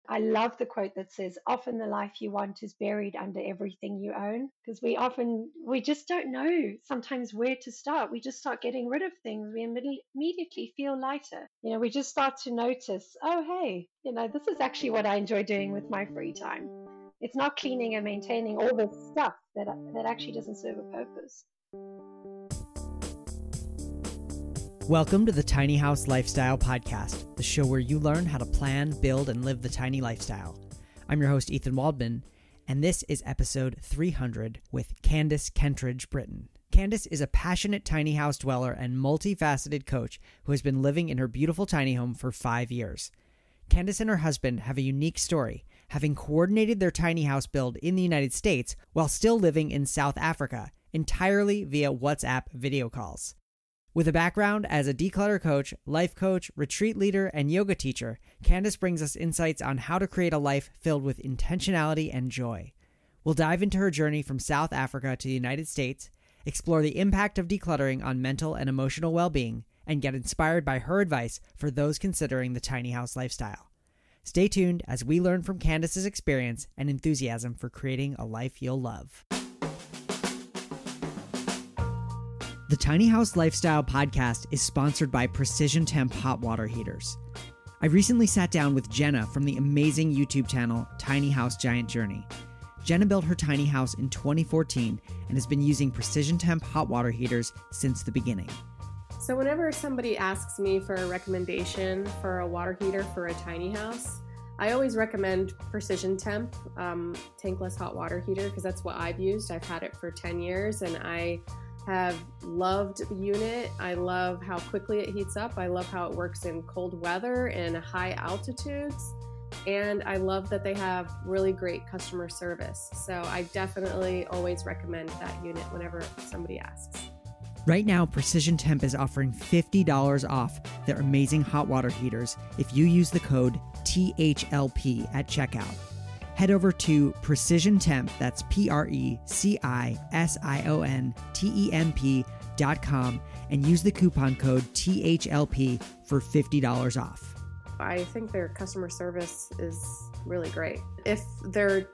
I love the quote that says, often the life you want is buried under everything you own, because we just don't know sometimes where to start. We just start getting rid of things. We immediately feel lighter. We just start to notice, oh, hey, this is actually what I enjoy doing with my free time. It's not cleaning and maintaining all this stuff that actually doesn't serve a purpose. Welcome to the Tiny House Lifestyle Podcast, the show where you learn how to plan, build, and live the tiny lifestyle. I'm your host, Ethan Waldman, and this is episode 300 with Candace Kentridge-Britton. Candace is a passionate tiny house dweller and multifaceted coach who has been living in her beautiful tiny home for 5 years. Candace and her husband have a unique story, having coordinated their tiny house build in the United States while still living in South Africa, entirely via WhatsApp video calls. With a background as a declutter coach, life coach, retreat leader, and yoga teacher, Candace brings us insights on how to create a life filled with intentionality and joy. We'll dive into her journey from South Africa to the United States, explore the impact of decluttering on mental and emotional well-being, and get inspired by her advice for those considering the tiny house lifestyle. Stay tuned as we learn from Candace's experience and enthusiasm for creating a life you'll love. The Tiny House Lifestyle Podcast is sponsored by Precision Temp Hot Water Heaters. I recently sat down with Jenna from the amazing YouTube channel Tiny House Giant Journey. Jenna built her tiny house in 2014 and has been using Precision Temp hot water heaters since the beginning. So whenever somebody asks me for a recommendation for a water heater for a tiny house, I always recommend Precision Temp tankless hot water heater because that's what I've used. I've had it for 10 years and I have loved the unit. I love how quickly it heats up. I love how it works in cold weather and high altitudes. And I love that they have really great customer service. So I definitely always recommend that unit whenever somebody asks. Right now, Precision Temp is offering $50 off their amazing hot water heaters if you use the code THLP at checkout. Head over to Precision Temp, that's PRECISIONTEMP.com, and use the coupon code THLP for $50 off. I think their customer service is really great. If they're,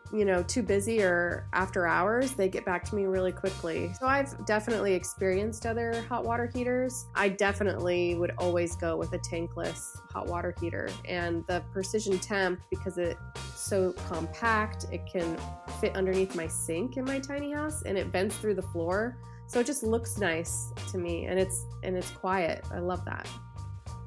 too busy or after hours, they get back to me really quickly. So I've definitely experienced other hot water heaters. I definitely would always go with a tankless hot water heater. And the Precision Temp, because it's so compact, it can fit underneath my sink in my tiny house and it vents through the floor. So it just looks nice to me and it's quiet. I love that.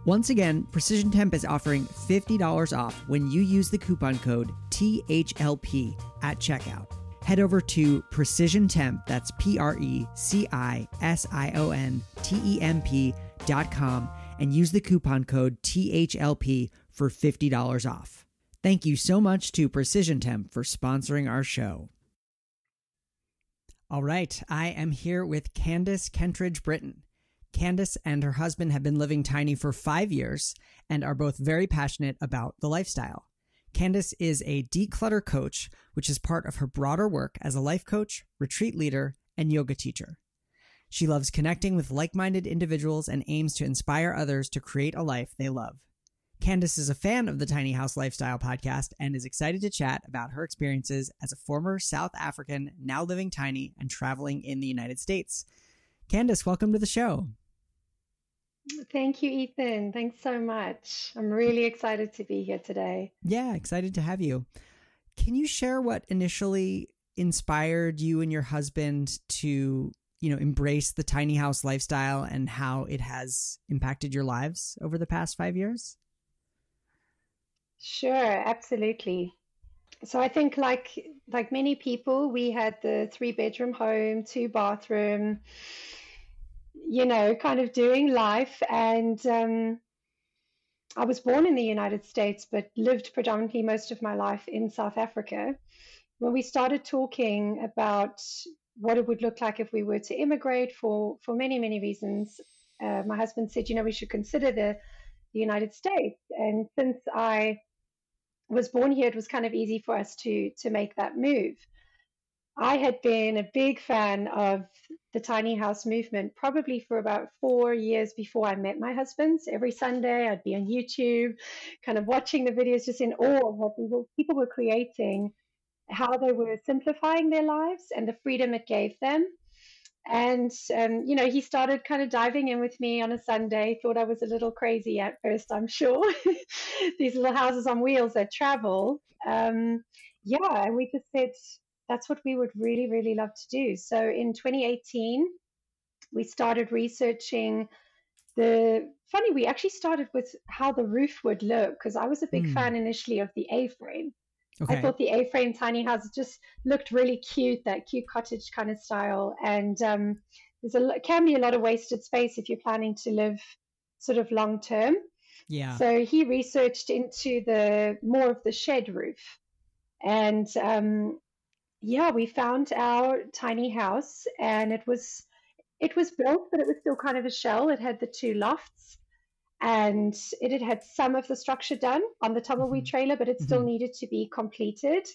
Once again, Precision Temp is offering $50 off when you use the coupon code THLP at checkout. Head over to Precision Temp, that's PRECISIONTEMP.com, and use the coupon code THLP for $50 off. Thank you so much to Precision Temp for sponsoring our show. All right, I am here with Candace Kentridge-Britton. Candace and her husband have been living tiny for 5 years and are both very passionate about the lifestyle. Candace is a declutter coach, which is part of her broader work as a life coach, retreat leader, and yoga teacher. She loves connecting with like-minded individuals and aims to inspire others to create a life they love. Candace is a fan of the Tiny House Lifestyle Podcast and is excited to chat about her experiences as a former South African, now living tiny and traveling in the United States. Candace, welcome to the show. Thank you, Ethan. Thanks so much. I'm really excited to be here today. Yeah, excited to have you. Can you share what initially inspired you and your husband to, embrace the tiny house lifestyle and how it has impacted your lives over the past 5 years? Sure, absolutely. So I think like many people, we had the 3-bedroom home, 2-bathroom, kind of doing life. And I was born in the United States, but lived predominantly most of my life in South Africa. When we started talking about what it would look like if we were to immigrate for many, many reasons, my husband said, we should consider the United States. And since I was born here, it was kind of easy for us to make that move. I had been a big fan of the tiny house movement probably for about 4 years before I met my husband. So every Sunday I'd be on YouTube, kind of watching the videos, just in awe of what people were creating, how they were simplifying their lives and the freedom it gave them. And, he started kind of diving in with me on a Sunday, thought I was a little crazy at first, I'm sure. These little houses on wheels that travel. And we just said that's what we would really, really love to do. So in 2018, we started researching we actually started with how the roof would look, because I was a big fan initially of the A-frame. Okay. I thought the A-frame tiny house just looked really cute, that cute cottage kind of style. And can be a lot of wasted space if you're planning to live sort of long term. Yeah. So he researched into more of the shed roof. And we found our tiny house, and it was built, but it was still kind of a shell. It had the 2 lofts, and it had some of the structure done on the tumbleweed trailer, but it still needed to be completed.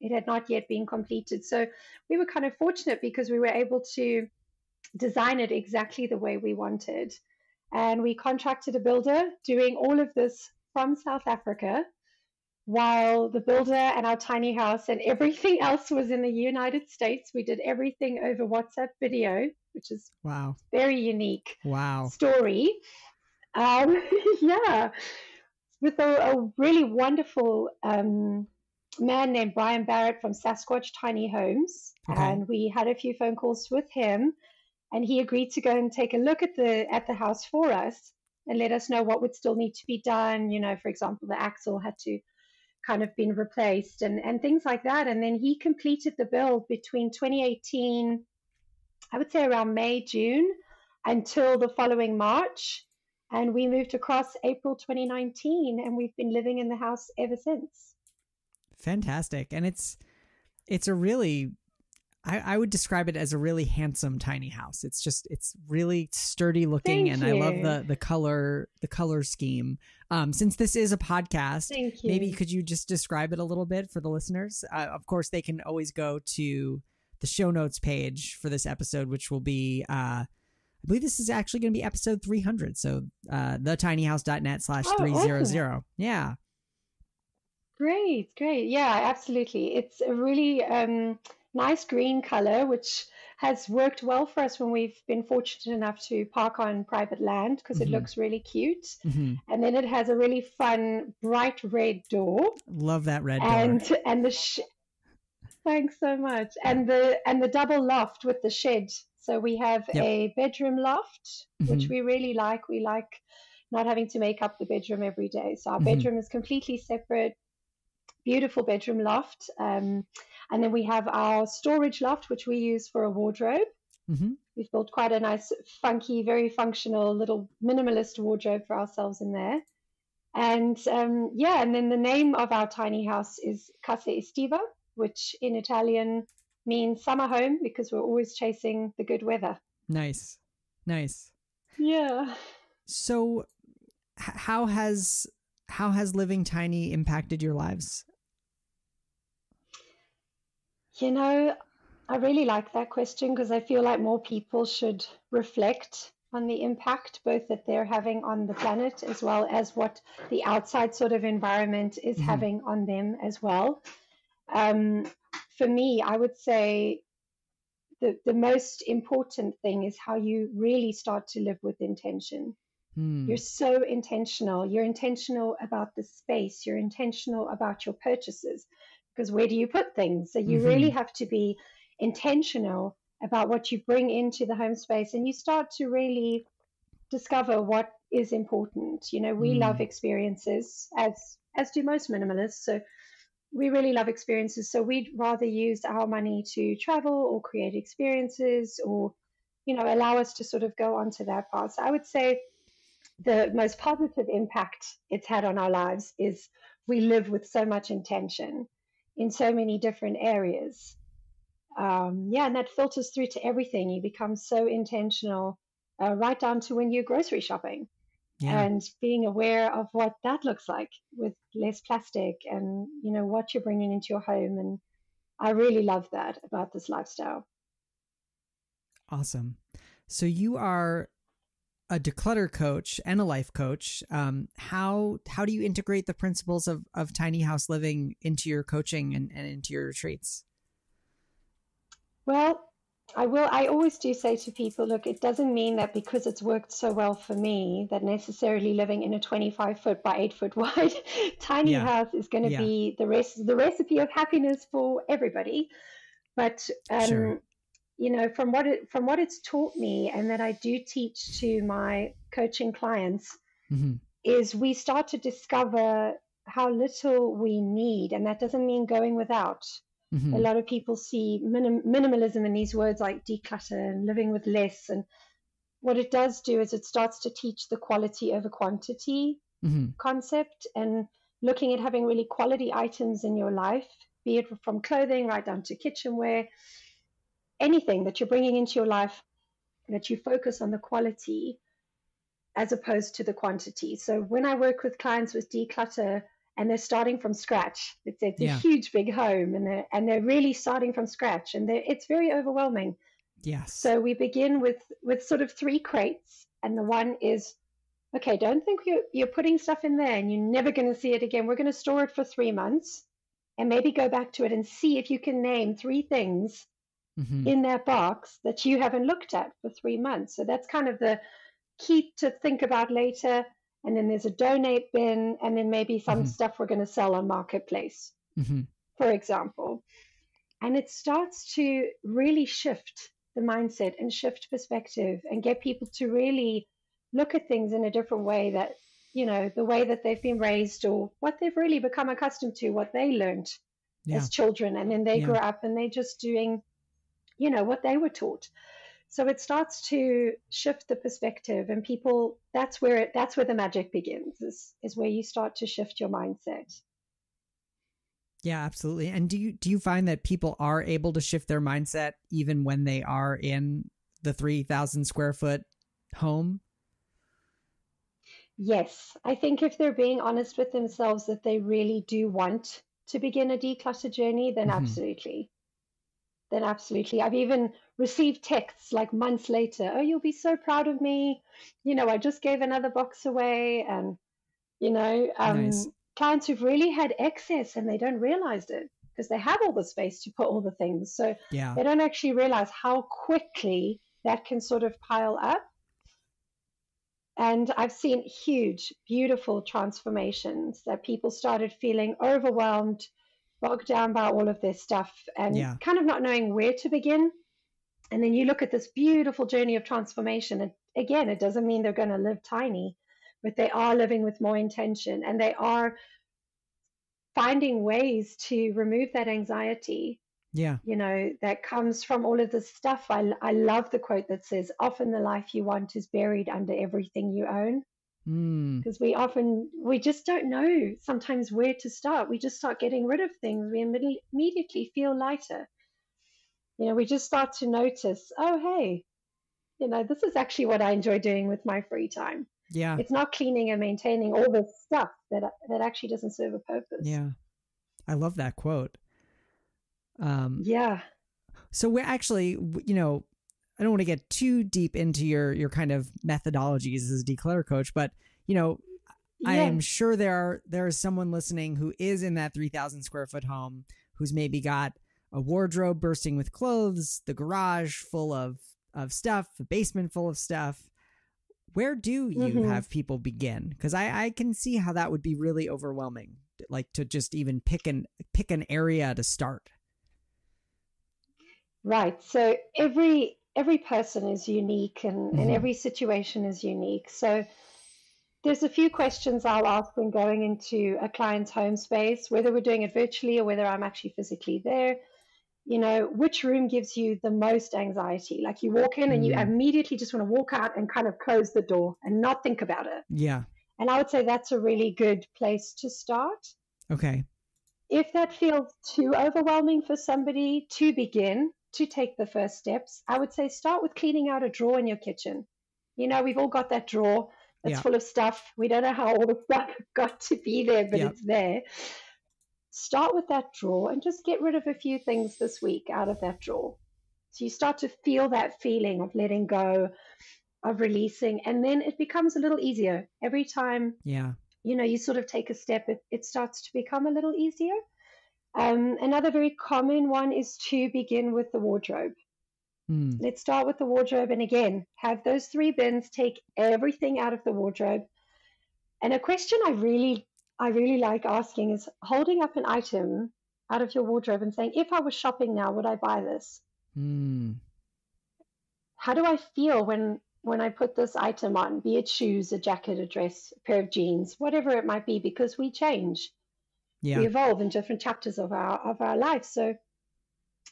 It had not yet been completed. So we were kind of fortunate because we were able to design it exactly the way we wanted. And we contracted a builder doing all of this from South Africa, while the builder and our tiny house and everything else was in the United States. We did everything over WhatsApp video, which is very unique story. With a really wonderful man named Brian Barrett from Sasquatch Tiny Homes. Okay. And we had a few phone calls with him, and he agreed to go and take a look at the house for us and let us know what would still need to be done. For example, the axle had to kind of been replaced and things like that. And then he completed the build between 2018, I would say around May, June, until the following March. And we moved across April 2019, and we've been living in the house ever since. Fantastic. And it's a really, I would describe it as a really handsome tiny house. It's really sturdy looking. Thank you. I love the color scheme. Since this is a podcast, maybe could you just describe it a little bit for the listeners? Of course, they can always go to the show notes page for this episode, which will be, I believe this is actually going to be episode 300. So thetinyhouse.net/300. Yeah. Great. Yeah, absolutely. It's a really nice green color, which has worked well for us when we've been fortunate enough to park on private land, because it looks really cute. And then it has a really fun bright red door. Love that red door. And thanks so much. And the double loft with the shed. So we have a bedroom loft, which we really like. We like not having to make up the bedroom every day. So our bedroom is completely separate. Beautiful bedroom loft. And then we have our storage loft, which we use for a wardrobe. We've built quite a nice, funky, very functional little minimalist wardrobe for ourselves in there. And and then the name of our tiny house is Casa Estiva, which in Italian means summer home, because we're always chasing the good weather. Nice. Yeah. So how has living tiny impacted your lives? I really like that question, because I feel like more people should reflect on the impact both that they're having on the planet, as well as what the outside sort of environment is having on them as well. For me, I would say the most important thing is how you really start to live with intention. You're so intentional. You're intentional about the space. You're intentional about your purchases, because where do you put things? So you really have to be intentional about what you bring into the home space, and you start to really discover what is important. We love experiences, as do most minimalists. So we really love experiences. So we'd rather use our money to travel or create experiences, or, allow us to sort of go onto that path. So I would say the most positive impact it's had on our lives is we live with so much intention in so many different areas. And that filters through to everything. You become so intentional, right down to when you're grocery shopping, and being aware of what that looks like with less plastic, and, what you're bringing into your home. And I really love that about this lifestyle. Awesome. So you are a declutter coach and a life coach. How do you integrate the principles of tiny house living into your coaching and into your retreats? Well, I always do say to people, look, it doesn't mean that because it's worked so well for me that necessarily living in a 25-foot by 8-foot wide tiny house is going to be the recipe of happiness for everybody. But Sure. you know, from what it's taught me, and that I do teach to my coaching clients, is we start to discover how little we need, and that doesn't mean going without. A lot of people see minimalism in these words like declutter and living with less, and what it does do is it starts to teach the quality over quantity concept, and looking at having really quality items in your life, be it from clothing right down to kitchenware, anything that you're bringing into your life, that you focus on the quality as opposed to the quantity. So when I work with clients with declutter and they're starting from scratch, it's a huge big home, and they're really starting from scratch, and it's very overwhelming. Yes. So we begin with sort of 3 crates, and the one is, okay, don't think you're putting stuff in there and you're never going to see it again. We're going to store it for 3 months and maybe go back to it and see if you can name 3 things in that box that you haven't looked at for 3 months. So that's kind of the key to think about later. And then there's a donate bin, and then maybe some stuff we're going to sell on Marketplace, for example. And it starts to really shift the mindset and shift perspective and get people to really look at things in a different way, that, you know, the way that they've been raised or what they've really become accustomed to, what they learned as children. And then they grow up and they're just doing, you know, what they were taught. So it starts to shift the perspective, and people, that's where the magic begins, is where you start to shift your mindset. Yeah, absolutely. And do you find that people are able to shift their mindset even when they are in the 3,000 square foot home? Yes. I think if they're being honest with themselves that they really do want to begin a declutter journey, then absolutely. I've even received texts like months later, oh, you'll be so proud of me. You know, I just gave another box away. And, you know, nice. Clients who've really had excess and they don't realize it because they have all the space to put all the things. So they don't actually realize how quickly that can sort of pile up. And I've seen huge, beautiful transformations, that people started feeling overwhelmed, bogged down by all of their stuff, and kind of not knowing where to begin. And then you look at this beautiful journey of transformation. And again, it doesn't mean they're going to live tiny, but they are living with more intention, and they are finding ways to remove that anxiety. You know, that comes from all of this stuff. I love the quote that says, often the life you want is buried under everything you own. Because we just don't know sometimes where to start. We just start getting rid of things. We immediately feel lighter. You know, we just start to notice, oh, hey, you know, this is actually what I enjoy doing with my free time. It's not cleaning and maintaining all this stuff that actually doesn't serve a purpose. I love that quote. So we're actually, you know, I don't want to get too deep into your kind of methodologies as a declutter coach, but, you know, I am sure there is someone listening who is in that 3,000 square foot home, who's maybe got a wardrobe bursting with clothes, the garage full of stuff, the basement full of stuff. Where do you have people begin? Because I can see how that would be really overwhelming, like to just even pick an area to start. Right. So every person is unique, and every situation is unique. So there's a few questions I'll ask when going into a client's home space, whether we're doing it virtually or whether I'm actually physically there. You know, which room gives you the most anxiety? Like you walk in and you immediately just want to walk out and kind of close the door and not think about it. And I would say that's a really good place to start. Okay. If that feels too overwhelming for somebody to begin, to take the first steps, I would say start with cleaning out a drawer in your kitchen. You know, we've all got that drawer that's full of stuff. We don't know how all the stuff got to be there, but it's there. Start with that drawer and just get rid of a few things this week out of that drawer. So you start to feel that feeling of letting go, of releasing, and then it becomes a little easier. Every time, Yeah. you sort of take a step, it starts to become a little easier. Another very common one is to begin with the wardrobe. Mm. Let's start with the wardrobe. And again, have those 3 bins, take everything out of the wardrobe. And a question I really like asking is holding up an item out of your wardrobe and saying, if I was shopping now, would I buy this? Mm. How do I feel when I put this item on, be it shoes, a jacket, a dress, a pair of jeans, whatever it might be, because we change. Yeah. We evolve in different chapters of our life. So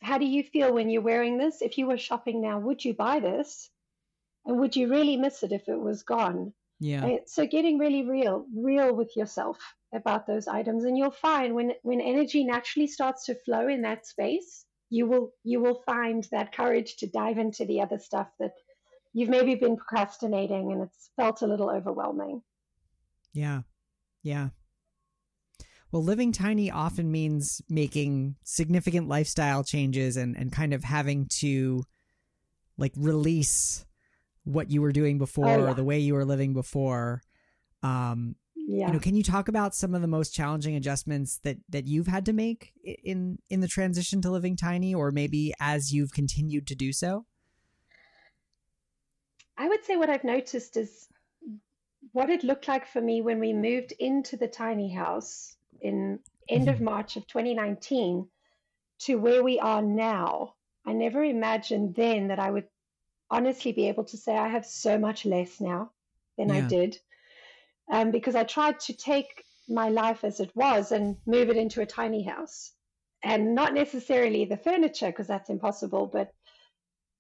how do you feel when you're wearing this? If you were shopping now, would you buy this? And would you really miss it if it was gone? Yeah. So getting really real with yourself about those items, and you'll find when energy naturally starts to flow in that space, you will find that courage to dive into the other stuff that you've maybe been procrastinating and it's felt a little overwhelming. Yeah. Yeah. Well, living tiny often means making significant lifestyle changes and kind of having to like release what you were doing before, or the way you were living before. Can you talk about some of the most challenging adjustments that you've had to make in the transition to living tiny, or maybe as you've continued to do so? I would say what I've noticed is what it looked like for me when we moved into the tiny house in end of March of 2019 to where we are now. I never imagined then that I would honestly be able to say I have so much less now than I did, because I tried to take my life as it was and move it into a tiny house, and not necessarily the furniture, because that's impossible, but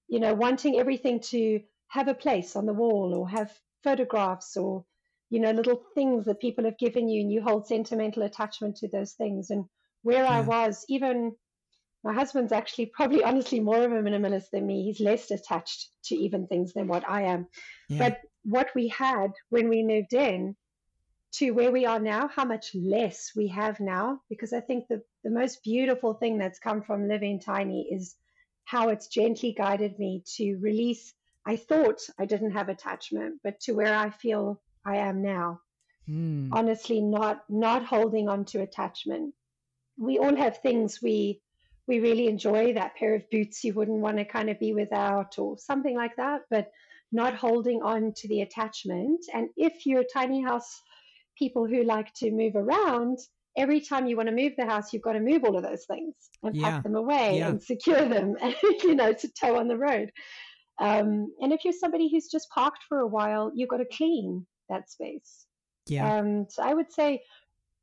wanting everything to have a place on the wall or have photographs or little things that people have given you, and you hold sentimental attachment to those things. And where I was, even my husband's actually probably honestly more of a minimalist than me. He's less attached to even things than what I am. But what we had when we moved in to where we are now, how much less we have now, because I think the most beautiful thing that's come from living tiny is how it's gently guided me to release. I thought I didn't have attachment, but to where I feel I am now. Honestly, not holding on to attachment. We all have things we really enjoy, that pair of boots you wouldn't want to kind of be without or something like that, but not holding on to the attachment. And if you're tiny house people who like to move around, every time you want to move the house, you've got to move all of those things and pack them away and secure them, to tow on the road. And if you're somebody who's just parked for a while, you've got to clean that space. So I would say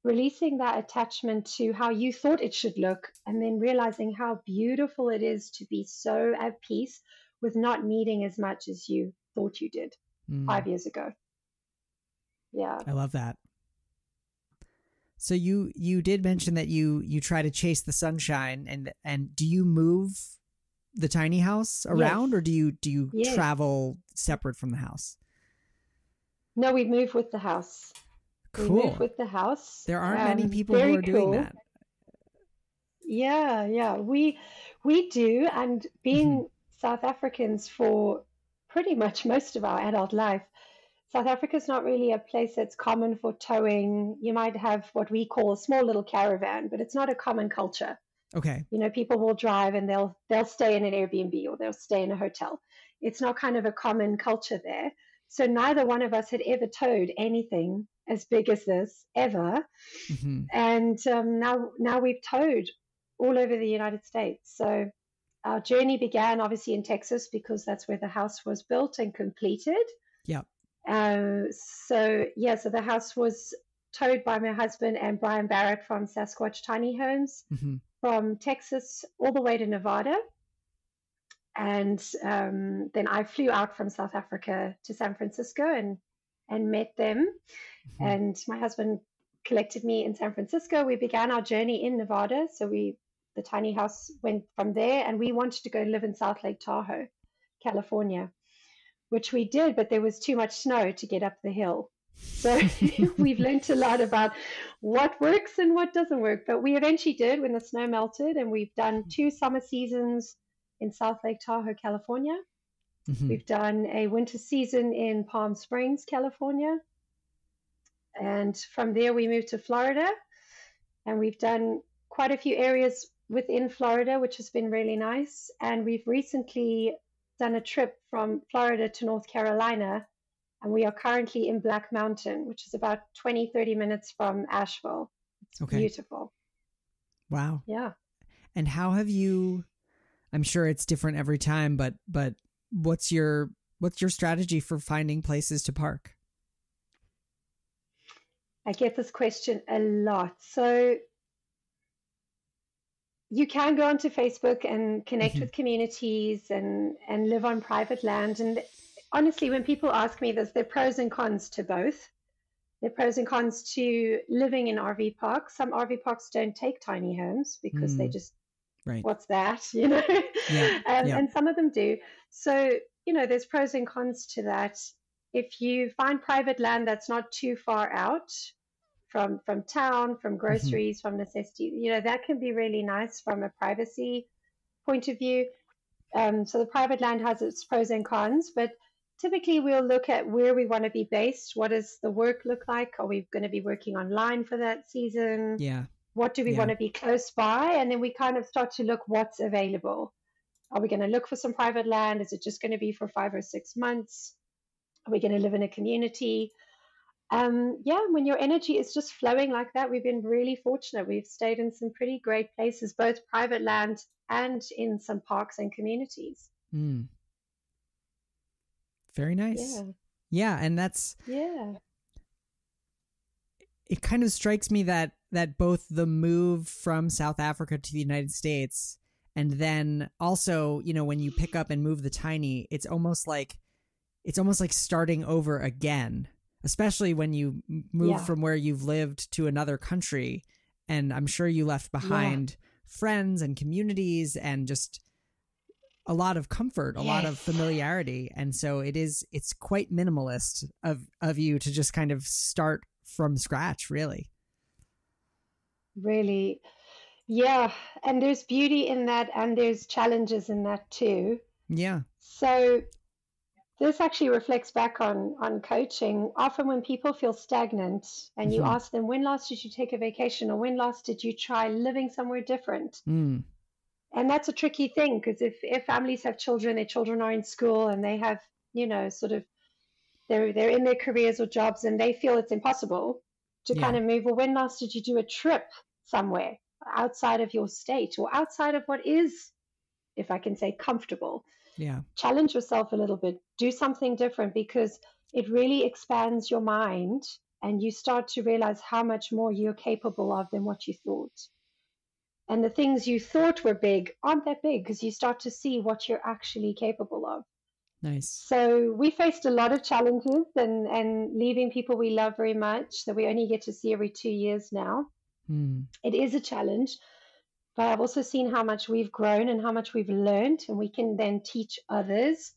releasing that attachment to how you thought it should look, and then realizing how beautiful it is to be so at peace with not needing as much as you thought you did 5 years ago. Yeah. I love that. So you did mention that you try to chase the sunshine, and do you move the tiny house around, or do you travel separate from the house? No, we move with the house. Cool. We move with the house. There aren't many people who are doing that. Yeah, we do, and being South Africans for pretty much most of our adult life, South Africa is not really a place that's common for towing. You might have what we call a small little caravan, but it's not a common culture. Okay. People will drive and they'll stay in an Airbnb or they'll stay in a hotel. It's not kind of a common culture there. So neither one of us had ever towed anything as big as this ever. And now we've towed all over the United States. So our journey began obviously in Texas, because that's where the house was built and completed. Yeah. So the house was towed by my husband and Brian Barrett from Sasquatch Tiny Homes from Texas all the way to Nevada. And then I flew out from South Africa to San Francisco and met them. And my husband collected me in San Francisco. We began our journey in Nevada. So the tiny house went from there, and we wanted to go live in South Lake Tahoe, California, which we did, but there was too much snow to get up the hill. So we've learned a lot about what works and what doesn't work. But we eventually did when the snow melted, and we've done 2 summer seasons in South Lake Tahoe, California. Mm-hmm. We've done a winter season in Palm Springs, California. And from there, we moved to Florida. And we've done quite a few areas within Florida, which has been really nice. And we've recently done a trip from Florida to North Carolina. And we are currently in Black Mountain, which is about 20-30 minutes from Asheville. It's beautiful. Wow. Yeah. And how have you, I'm sure it's different every time, but what's your strategy for finding places to park? I get this question a lot. So you can go onto Facebook and connect with communities and live on private land. And honestly, when people ask me this, there are pros and cons to both. There are pros and cons to living in RV parks. Some RV parks don't take tiny homes because they just, what's that, you know? And some of them do. So, you know, there's pros and cons to that. If you find private land that's not too far out from town, from groceries, from necessities, you know, that can be really nice from a privacy point of view. So the private land has its pros and cons, but typically we'll look at where we want to be based. What does the work look like? Are we going to be working online for that season? Yeah. What do we want to be close by? And then we kind of start to look what's available. Are we going to look for some private land? Is it just going to be for 5 or 6 months? Are we going to live in a community? When your energy is just flowing like that, we've been really fortunate. We've stayed in some pretty great places, both private land and in some parks and communities. Very nice. Yeah. And that's, it kind of strikes me that both the move from South Africa to the United States, and then also, you know, when you pick up and move the tiny, it's almost like starting over again, especially when you move from where you've lived to another country. And I'm sure you left behind friends and communities and just a lot of comfort, a lot of familiarity. And so it's quite minimalist of you to just kind of start from scratch, really. Really. Yeah. And there's beauty in that, and there's challenges in that too. Yeah. So this actually reflects back on coaching. Often when people feel stagnant and you ask them, when last did you take a vacation, or when last did you try living somewhere different? And that's a tricky thing, because if families have children, their children are in school and they have, you know, sort of, they're in their careers or jobs and they feel it's impossible to kind of move. Well, when last did you do a trip somewhere outside of your state or outside of what is, if I can say, comfortable? Challenge yourself a little bit, do something different, because it really expands your mind and you start to realize how much more you're capable of than what you thought. And the things you thought were big aren't that big, because you start to see what you're actually capable of. Nice. So we faced a lot of challenges and leaving people we love very much that we only get to see every 2 years now. It is a challenge. But I've also seen how much we've grown and how much we've learned, and we can then teach others,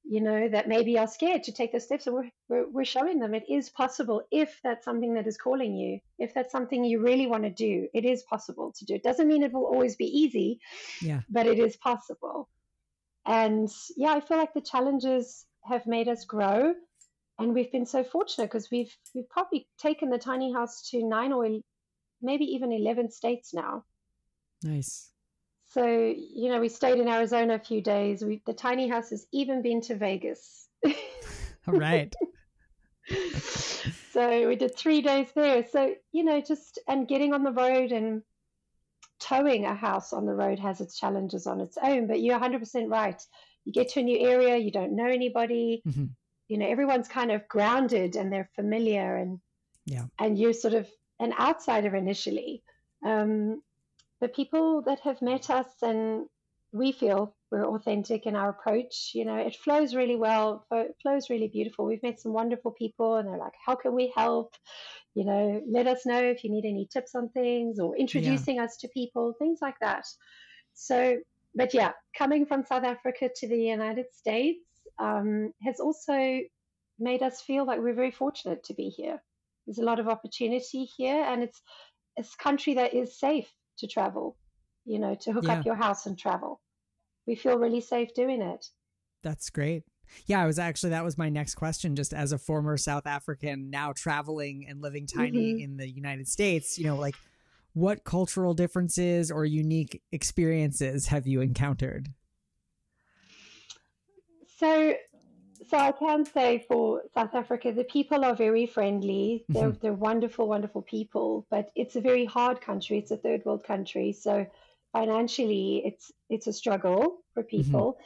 you know, that maybe are scared to take the steps. And we're showing them it is possible if that's something that is calling you, if that's something you really want to do. It is possible to do. It doesn't mean it will always be easy, but it is possible. And I feel like the challenges have made us grow, and we've been so fortunate because we've probably taken the tiny house to 9 or maybe even 11 states now. Nice. So, you know, we stayed in Arizona a few days. The tiny house has even been to Vegas. All right. So we did 3 days there. So, you know, and getting on the road and towing a house on the road has its challenges on its own. But you're 100% right. You get to a new area, you don't know anybody. You know, everyone's kind of grounded and they're familiar, and you're sort of an outsider initially. But people that have met us, and we feel we're authentic in our approach, you know, it flows really well, it flows really beautiful. We've met some wonderful people and they're like, how can we help? You know, let us know if you need any tips on things, or introducing us to people, things like that. So, but coming from South Africa to the United States has also made us feel like we're very fortunate to be here. There's a lot of opportunity here, and it's a country that is safe to travel, you know, to hook up your house and travel. we feel really safe doing it. That's great. Yeah, that was my next question. Just as a former South African, now traveling and living tiny in the United States, like what cultural differences or unique experiences have you encountered? So I can say for South Africa, the people are very friendly. They're wonderful, wonderful people, but it's a very hard country. It's a third world country. So financially, it's a struggle for people.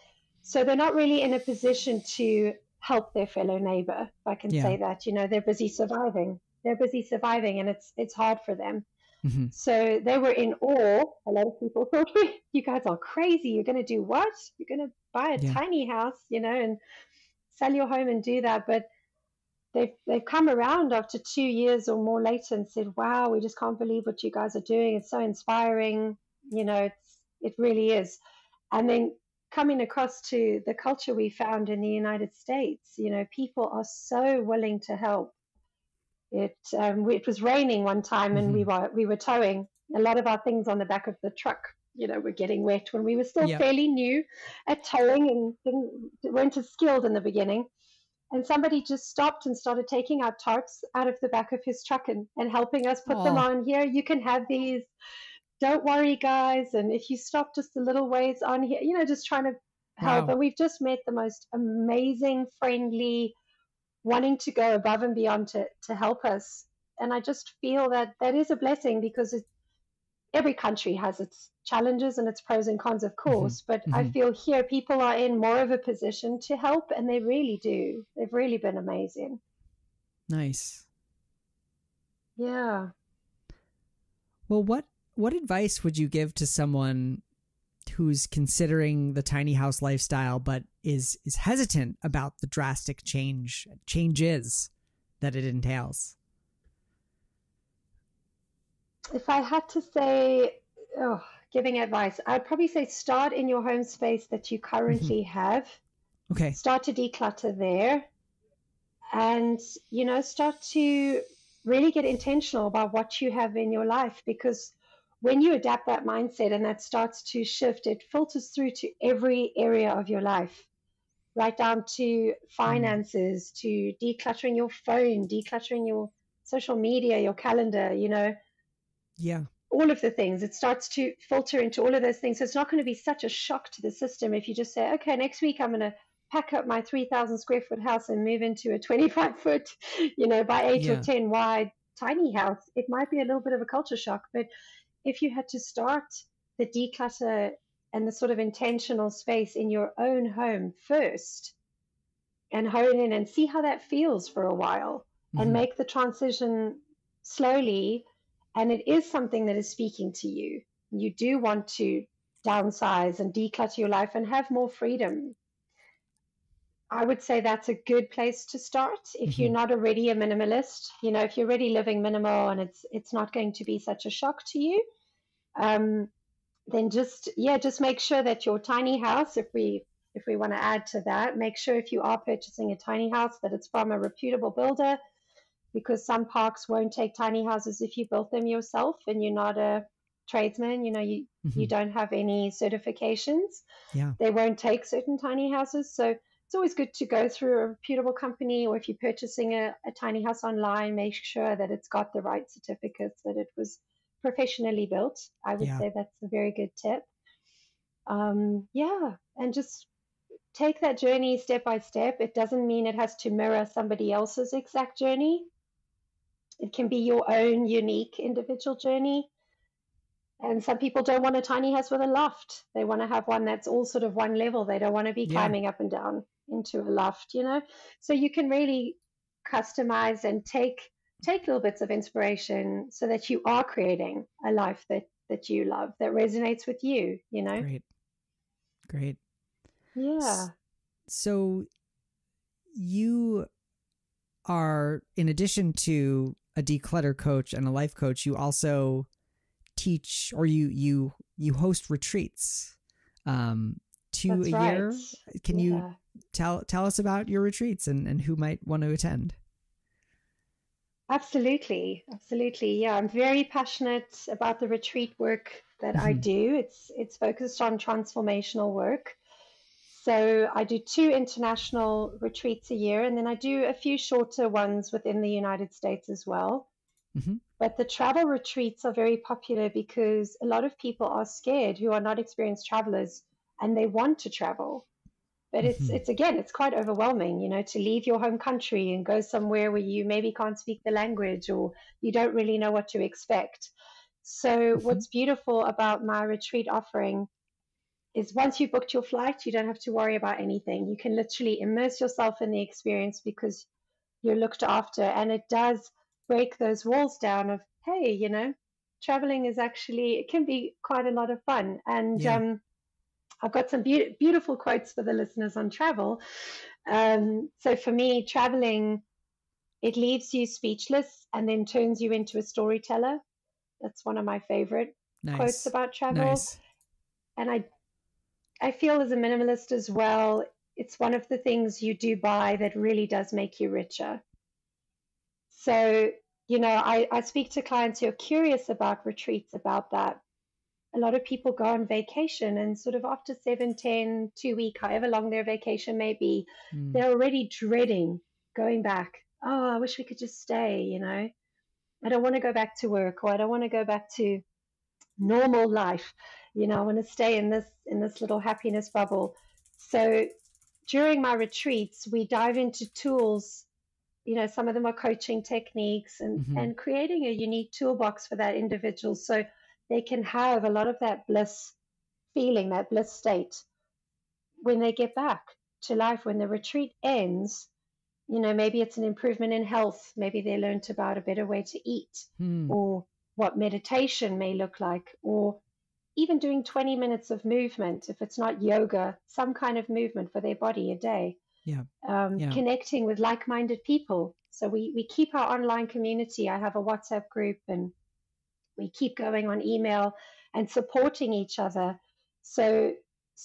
So they're not really in a position to help their fellow neighbor, if I can say that. They're busy surviving. And it's hard for them. So they were in awe. A lot of people thought, you guys are crazy. You're going to do what? You're going to buy a tiny house, and sell your home and do that. But they've come around after 2 years or more later and said, wow, we just can't believe what you guys are doing. It's so inspiring. It really is. And then coming across to the culture we found in the United States, people are so willing to help. It was raining one time and we were towing a lot of our things on the back of the truck. Were getting wet when we were still fairly new at towing and weren't as skilled in the beginning. And somebody just stopped and started taking our tarps out of the back of his truck and helping us put them on. Here, you can have these. Don't worry, guys. And if you stop just a little ways on here, just trying to help. And we've just met the most amazing, friendly, wanting to go above and beyond to help us. And I just feel that is a blessing because every country has its challenges and its pros and cons, of course. But I feel here people are in more of a position to help, and they really do. They've really been amazing. Nice. Yeah. Well, what advice would you give to someone who's considering the tiny house lifestyle but is hesitant about the drastic changes that it entails? If I had to say, giving advice, I'd probably say start in your home space that you currently have. Okay. Start to declutter there and, start to really get intentional about what you have in your life, because when you adapt that mindset and that starts to shift, it filters through to every area of your life, right down to finances, to decluttering your phone, decluttering your social media, your calendar, all of the things. It starts to filter into all of those things. So it's not going to be such a shock to the system if you just say, okay, next week I'm going to pack up my 3,000 square foot house and move into a 25 foot, by 8 or 10 wide tiny house. It might be a little bit of a culture shock, but if you had to start the declutter and the sort of intentional space in your own home first and hone in and see how that feels for a while and make the transition slowly, and it is something that is speaking to you, you do want to downsize and declutter your life and have more freedom, I would say that's a good place to start. If you're not already a minimalist, if you're already living minimal and it's not going to be such a shock to you, then just make sure that your tiny house, if we want to add to that, make sure if you are purchasing a tiny house that it's from a reputable builder, because some parks won't take tiny houses if you built them yourself and you're not a tradesman, you don't have any certifications. They won't take certain tiny houses. So it's always good to go through a reputable company, or if you're purchasing a tiny house online, make sure that it's got the right certificates, that it was professionally built. I would say that's a very good tip. And just take that journey step by step. It doesn't mean it has to mirror somebody else's exact journey. It can be your own unique individual journey. And some people don't want a tiny house with a loft. They want to have one that's all sort of one level. They don't want to be climbing up and down into a loft, So you can really customize and take little bits of inspiration so that you are creating a life that you love, that resonates with you, Great. Yeah. So you are, in addition to a declutter coach and a life coach, you also teach, or you host retreats, 2 That's a year. Right. Can you tell us about your retreats and who might want to attend? Absolutely, absolutely. Yeah, I'm very passionate about the retreat work that I Mhm. do. It's focused on transformational work. So I do two international retreats a year, and then I do a few shorter ones within the United States as well. Mhm. But the travel retreats are very popular because a lot of people are scared who are not experienced travelers and they want to travel. But Mhm. it's again, it's quite overwhelming, to leave your home country and go somewhere where you maybe can't speak the language or you don't really know what to expect. So Mhm. what's beautiful about my retreat offering is once you've booked your flight, you don't have to worry about anything. You can literally immerse yourself in the experience because you're looked after. And it does break those walls down of, hey, traveling is actually, it can be quite a lot of fun. And Yeah. I've got some beautiful quotes for the listeners on travel. So for me, traveling, it leaves you speechless and then turns you into a storyteller. That's one of my favorite quotes Nice. about travel. Nice. And I feel as a minimalist as well, it's one of the things you do buy that really does make you richer. So, I speak to clients who are curious about retreats about that. A lot of people go on vacation and sort of after 7, 10, 2 week, however long their vacation may be, Mm. they're already dreading going back. Oh, I wish we could just stay, I don't want to go back to work or I don't want to go back to normal life. I want to stay in this little happiness bubble. So during my retreats, we dive into tools. Some of them are coaching techniques and Mhm. and creating a unique toolbox for that individual so they can have a lot of that bliss feeling, that bliss state when they get back to life, when the retreat ends. Maybe it's an improvement in health. Maybe they learned about a better way to eat Mm. or what meditation may look like, or even doing 20 minutes of movement, if it's not yoga, some kind of movement for their body a day, Yeah. Yeah. connecting with like minded people. So we keep our online community. I have a WhatsApp group and we keep going on email and supporting each other so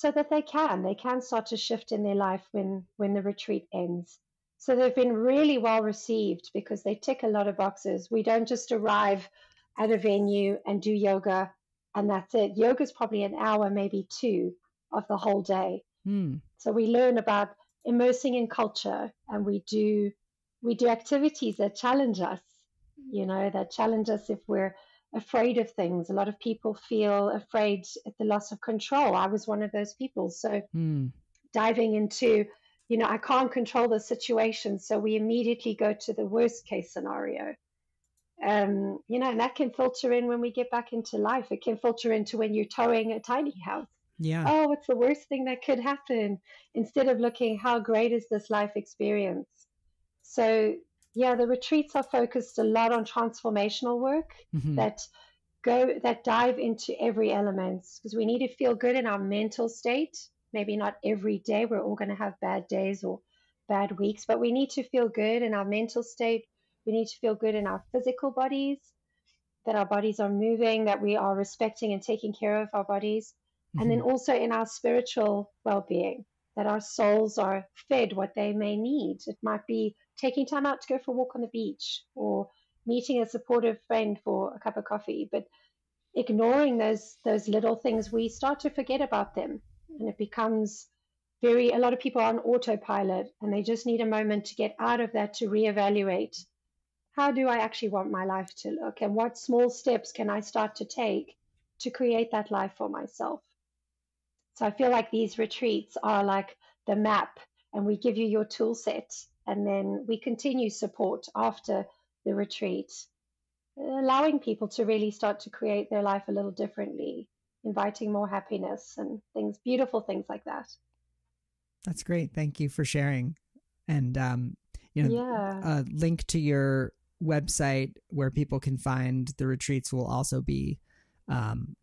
that they can start to shift in their life when the retreat ends. So they've been really well received because they tick a lot of boxes. We don't just arrive at a venue and do yoga and that's it. Yoga is probably an hour, maybe two of the whole day. Mm. So we learn about immersing in culture and we do activities that challenge us, that challenge us if we're afraid of things. A lot of people feel afraid at the loss of control. I was one of those people. So Mm. diving into, I can't control the situation. So we immediately go to the worst case scenario. And that can filter in when we get back into life. It can filter into when you're towing a tiny house. Yeah. Oh, what's the worst thing that could happen? Instead of looking, how great is this life experience? So, yeah, the retreats are focused a lot on transformational work Mhm. that dive into every element because we need to feel good in our mental state. Maybe not every day, we're all going to have bad days or bad weeks, but we need to feel good in our mental state. We need to feel good in our physical bodies, that our bodies are moving, that we are respecting and taking care of our bodies, and then Mhm. also in our spiritual well-being, that our souls are fed what they may need. It might be taking time out to go for a walk on the beach or meeting a supportive friend for a cup of coffee, but ignoring those little things, we start to forget about them, and it becomes a lot of people are on autopilot and they just need a moment to get out of that to reevaluate, how do I actually want my life to look? And what small steps can I start to take to create that life for myself? So I feel like these retreats are like the map, and we give you your tool set, and then we continue support after the retreat, allowing people to really start to create their life a little differently, inviting more happiness and things, beautiful things like that. That's great. Thank you for sharing. And Yeah. a link to your website where people can find the retreats will also be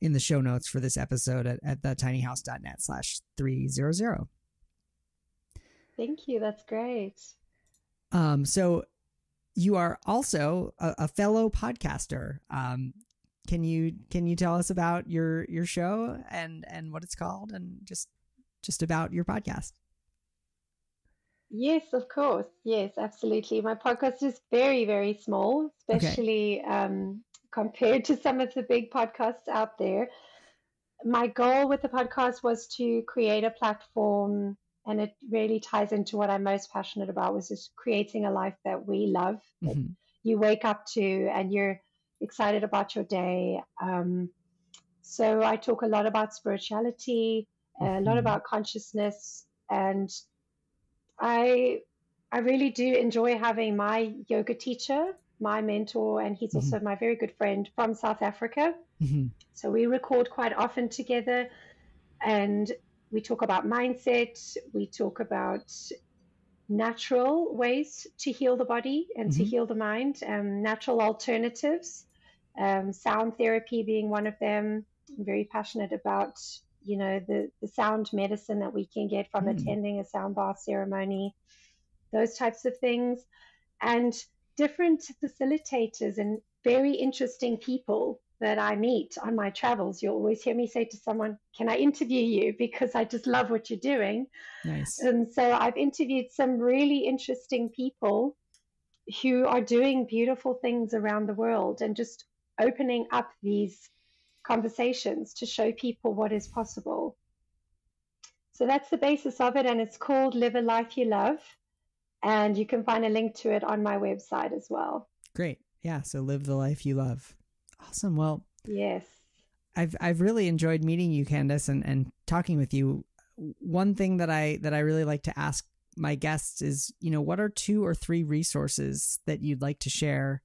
in the show notes for this episode at thetinyhouse.net/300. Thank you. That's great. So you are also a fellow podcaster. Can you tell us about your show and what it's called and just about your podcast? Yes, of course. Yes, absolutely. My podcast is very, very small, Okay. especially compared to some of the big podcasts out there. My goal with the podcast was to create a platform, and it really ties into what I'm most passionate about, was just creating a life that we love, that Hmm. you wake up to and you're excited about your day. So I talk a lot about spirituality, a lot Hmm. about consciousness, and I I really do enjoy having my yoga teacher, my mentor, and he's Hmm. also my very good friend from South Africa. Hmm. So we record quite often together, and we talk about mindset, we talk about natural ways to heal the body and to Hmm. heal the mind, natural alternatives, sound therapy being one of them. I'm very passionate about, the sound medicine that we can get from Hmm. attending a sound bath ceremony, those types of things, and different facilitators and very interesting people that I meet on my travels. You'll always hear me say to someone, "Can I interview you?" Because I just love what you're doing. Nice. And so I've interviewed some really interesting people who are doing beautiful things around the world and just opening up these conversations to show people what is possible. So that's the basis of it, and it's called Live a Life You Love. And you can find a link to it on my website as well. Great. Yeah. So live the life you love. Awesome. Well, Yes. I've really enjoyed meeting you, Candace, and talking with you. One thing that I really like to ask my guests is, what are 2 or 3 resources that you'd like to share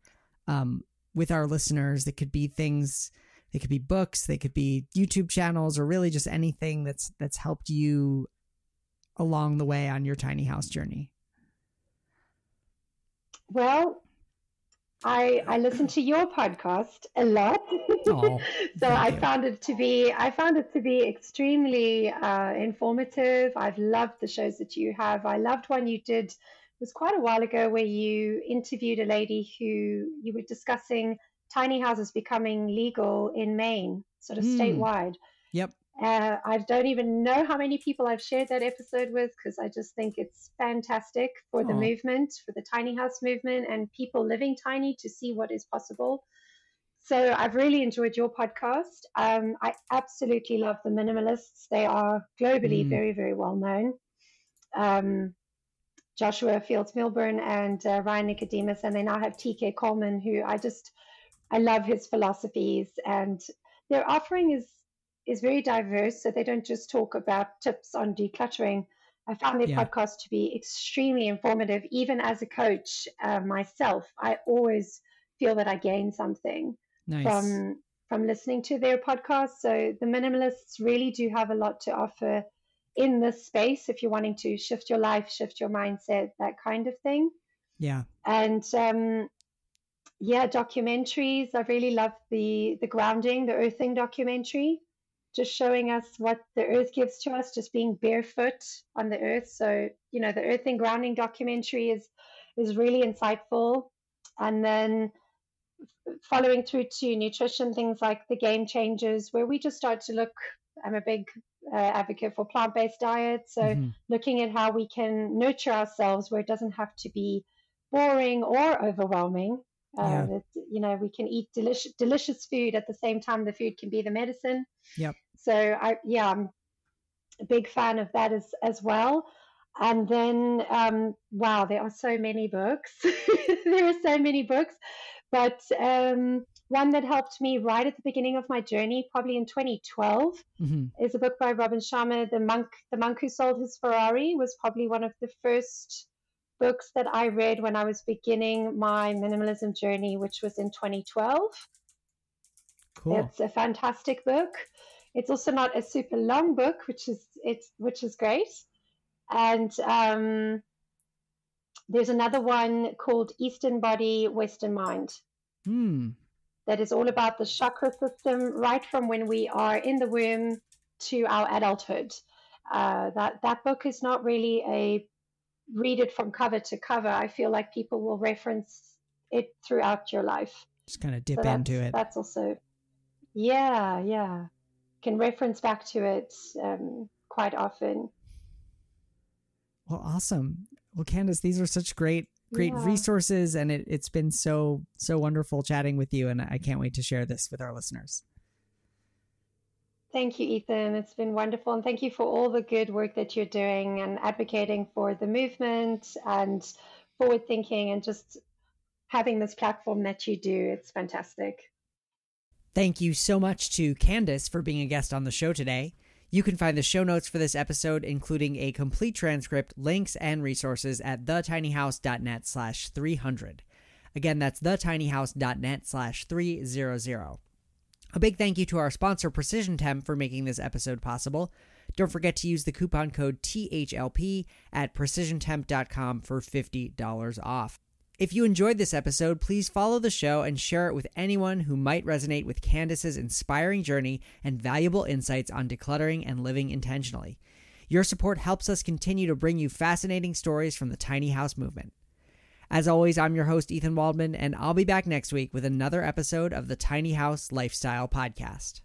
with our listeners? That could be things, they could be books, they could be YouTube channels, or really just anything that's helped you along the way on your tiny house journey. Well, I listen to your podcast a lot, Oh, so thank you. I found it to be extremely informative. I've loved the shows that you have. I loved one you did, it was quite a while ago, where you interviewed a lady who you were discussing tiny houses becoming legal in Maine, sort of Hmm. statewide. Yep. I don't even know how many people I've shared that episode with, because I just think it's fantastic for the Oh. movement, for the tiny house movement, and people living tiny to see what is possible. So I've really enjoyed your podcast. I absolutely love the minimalists. They are globally Hmm. very, very well known. Um, Joshua Fields Milburn and Ryan Nicodemus, and they now have TK Coleman, who I love his philosophies, and their offering is very diverse. So they don't just talk about tips on decluttering. I found their Yeah. podcast to be extremely informative. Even as a coach myself, I always feel that I gain something Nice. from listening to their podcast. So the minimalists really do have a lot to offer in this space if you're wanting to shift your life, shift your mindset, that kind of thing. Yeah. And yeah, documentaries. I really love the grounding, the earthing documentary, just showing us what the earth gives to us, just being barefoot on the earth. So, the earthing grounding documentary is really insightful. And then following through to nutrition, things like the game changers, where we just start to look. I'm a big advocate for plant-based diets, so Hmm. looking at how we can nurture ourselves where it doesn't have to be boring or overwhelming. Yeah. That we can eat delicious food at the same time the food can be the medicine. Yep. So I'm a big fan of that as well. And then, wow, there are so many books. There are so many books. But one that helped me right at the beginning of my journey, probably in 2012, Hmm. is a book by Robin Sharma, The Monk Who Sold His Ferrari. Was probably one of the first books that I read when I was beginning my minimalism journey, which was in 2012. Cool. It's a fantastic book. It's also not a super long book, which is great. And there's another one called Eastern Body, Western Mind, Hmm. that is all about the chakra system, right from when we are in the womb to our adulthood. That book is not really a read it from cover to cover. I feel like people will reference it throughout your life. Just kind of So dip into it. that's also, yeah, can reference back to it quite often. Well, awesome. Well, Candace, these are such great resources, and it's been so wonderful chatting with you, and I can't wait to share this with our listeners. Thank you, Ethan. It's been wonderful, and thank you for all the good work that you're doing and advocating for the movement and forward thinking and just having this platform that you do. It's fantastic. Thank you so much to Candace for being a guest on the show today. You can find the show notes for this episode, including a complete transcript, links, and resources at thetinyhouse.net/300. Again, that's thetinyhouse.net/300. A big thank you to our sponsor, Precision Temp, for making this episode possible. Don't forget to use the coupon code THLP at precisiontemp.com for $50 off. If you enjoyed this episode, please follow the show and share it with anyone who might resonate with Candace's inspiring journey and valuable insights on decluttering and living intentionally. Your support helps us continue to bring you fascinating stories from the tiny house movement. As always, I'm your host, Ethan Waldman, and I'll be back next week with another episode of the Tiny House Lifestyle Podcast.